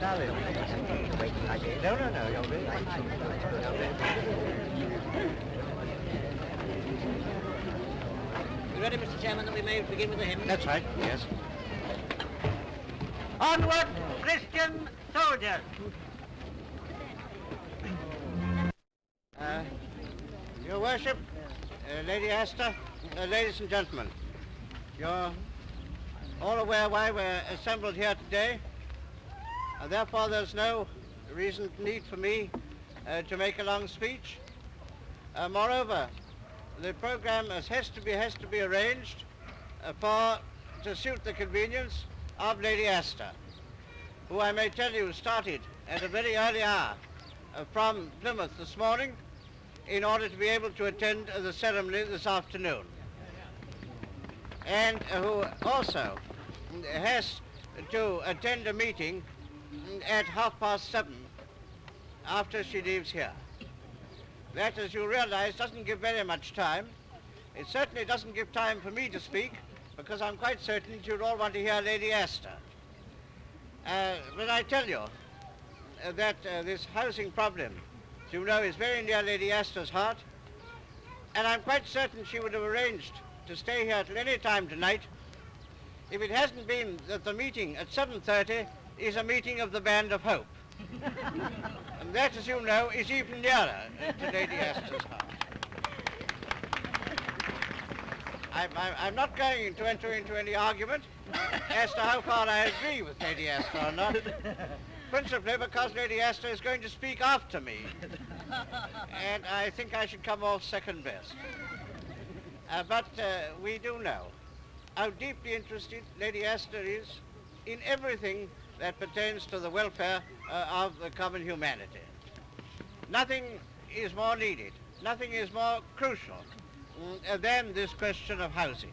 darling. Waiting like it. No, you're really right. You ready, Mr. Chairman, that we may begin with the hymn? That's right, yes. Onward Christian Soldiers! Your Worship, Lady Astor, ladies and gentlemen, you're all aware why we're assembled here today, and therefore there's no need for me to make a long speech. Moreover, the program has to be arranged to suit the convenience of Lady Astor, who I may tell you started at a very early hour from Plymouth this morning in order to be able to attend the ceremony this afternoon, and who also has to attend a meeting at 7:30 after she leaves here. That, as you realize, doesn't give very much time. It certainly doesn't give time for me to speak, because I'm quite certain that you'd all want to hear Lady Astor. But I tell you that this housing problem, as you know, is very near Lady Astor's heart, and I'm quite certain she would have arranged to stay here till any time tonight if it hasn't been that the meeting at 7:30 is a meeting of the Band of Hope. And that, as you know, is even nearer to Lady Astor's heart. I'm not going to enter into any argument as to how far I agree with Lady Astor or not, principally because Lady Astor is going to speak after me, and I think I should come off second best. But we do know how deeply interested Lady Astor is in everything that pertains to the welfare of the common humanity. Nothing is more needed, nothing is more crucial than this question of housing.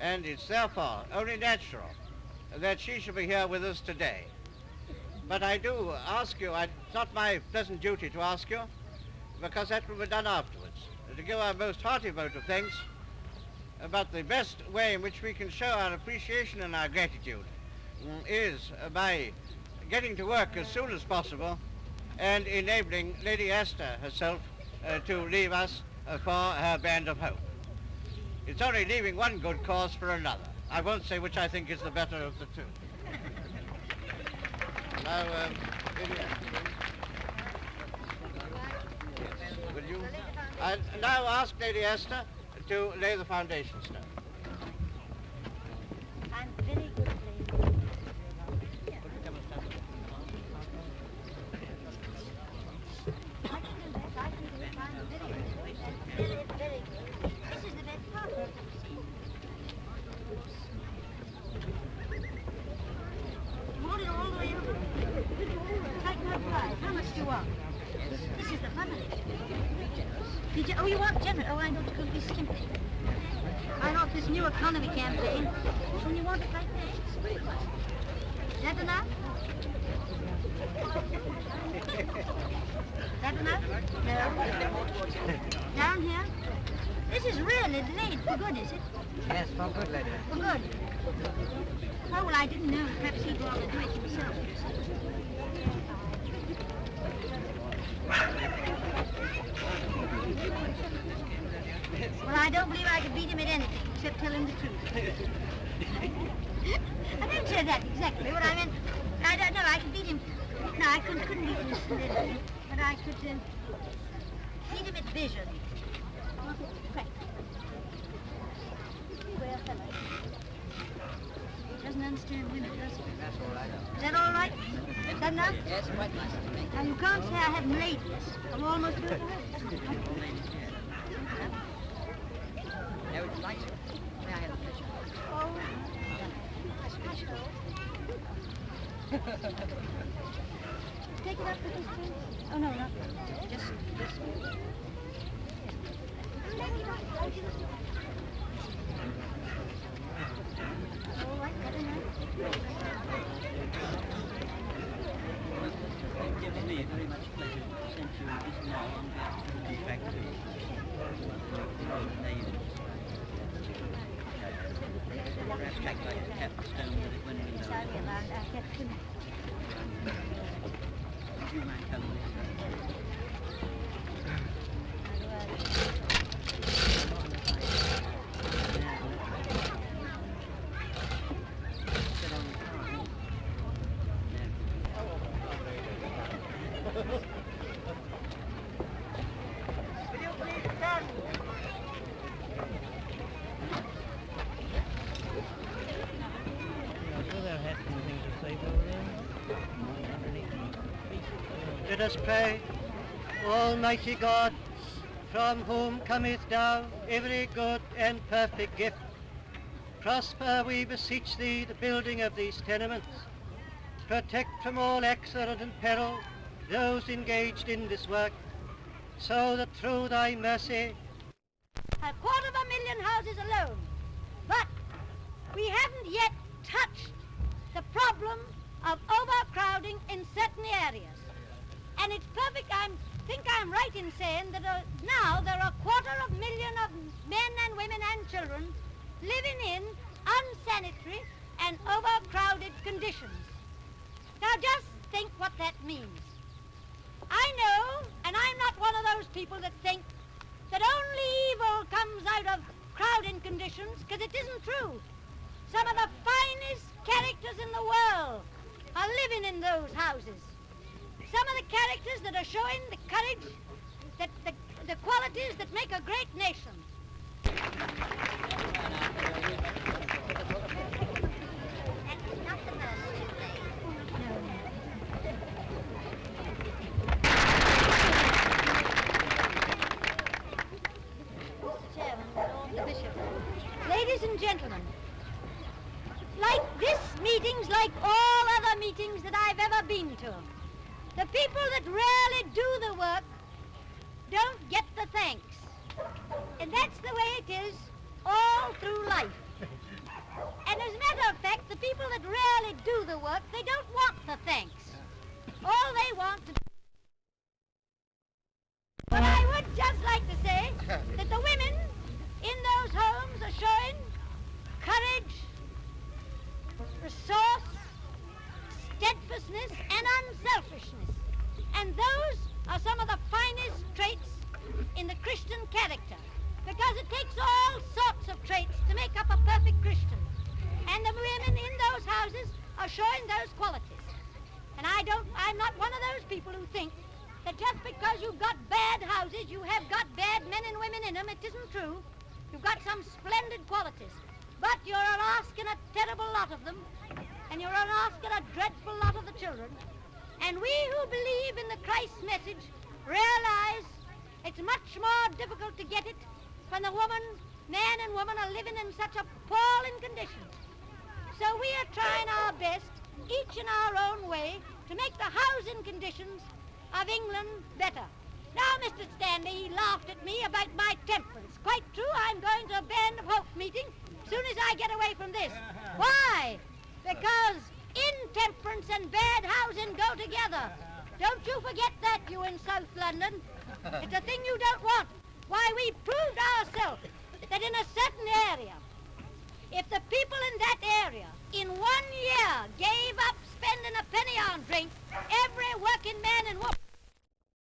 And it's therefore only natural that she should be here with us today. But I do ask you, it's not my pleasant duty to ask you, because that will be done afterwards, to give our most hearty vote of thanks about the best way in which we can show our appreciation and our gratitude is by getting to work as soon as possible and enabling Lady Astor herself to leave us for her Band of Hope. It's only leaving one good cause for another. I won't say which I think is the better of the two. Now, will you? I'll now ask Lady Astor to lay the foundation stone. I'm very good, lady. Very good. This is the best part. Hold it all the way over. Tighten up right. How much do you want? This is the fun of it. Oh, you want generous? Oh, I know it's going to be skimpy. I know this new economy campaign. When you want it like this. Is that enough? That enough? No. Down here? This is really laid for good, is it? Yes, for good, lady. For good. Oh, well, I didn't know. Perhaps he'd want to do it himself. Well, I don't believe I could beat him at anything, except tell him the truth. I didn't say that exactly. What I meant, I don't know, I could beat him. No, I couldn't beat him, but I could beat him at vision. Quick. Well, hello. He doesn't understand women, does he? That's all right. Is that all right? Is that enough? Yes, quite nice to me. Now, you can't say I haven't made this. I'm almost doing it. No, it's nice. May I have a picture? Oh. Take it up with this thing. Oh, no, not just this one. All right, better now. It gives me very much pleasure to send you this now on behalf of the contractors. Perhaps check like the capstone that it went in. Sorry about that. Would you mind telling me, sir? Sit on the car, huh? Will you please stand? Let us pray. Almighty God, from whom cometh down every good and perfect gift, prosper, we beseech thee, the building of these tenements. Protect from all accident and peril those engaged in this work, so that through thy mercy 250,000 houses alone. But we haven't yet touched the problem of overcrowding in certain areas. And it's perfect, I think I'm right in saying that now there are 250,000 of men and women and children living in unsanitary and overcrowded conditions. Now just think what that means. I know, and I'm not one of those people that think that only evil comes out of crowding conditions, because it isn't true. Some of the finest characters in the world are living in those houses. Some of the characters that are showing the courage, that the qualities that make a great nation. Ladies and gentlemen, like this meeting's like all other meetings that I've ever been to. The people that rarely do the work don't get the thanks. And that's the way it is all through life. And as a matter of fact, the people that rarely do the work, they don't want the thanks. All they want to do. But I would just like to say that the women in those homes are showing courage, resource, steadfastness, and unselfishness. And those are some of the finest traits in the Christian character, because it takes all sorts of traits to make up a perfect Christian. And the women in those houses are showing those qualities. And I'm not one of those people who think that just because you've got bad houses, you have got bad men and women in them. It isn't true. You've got some splendid qualities. But you're asking a terrible lot of them, and you're asking a dreadful lot of the children. And we who believe in the Christ message realize it's much more difficult to get it when the man and woman are living in such appalling conditions. So we are trying our best, each in our own way, to make the housing conditions of England better. Now, Mr. Stanley laughed at me about my temperance. Quite true, I'm going to a Band of Hope meeting as soon as I get away from this. Why? Because intemperance and bad housing go together. Don't you forget that, you in South London. It's a thing you don't want. Why, we proved ourselves that in a certain area, if the people in that area in 1 year gave up spending a penny on drink, every working man and woman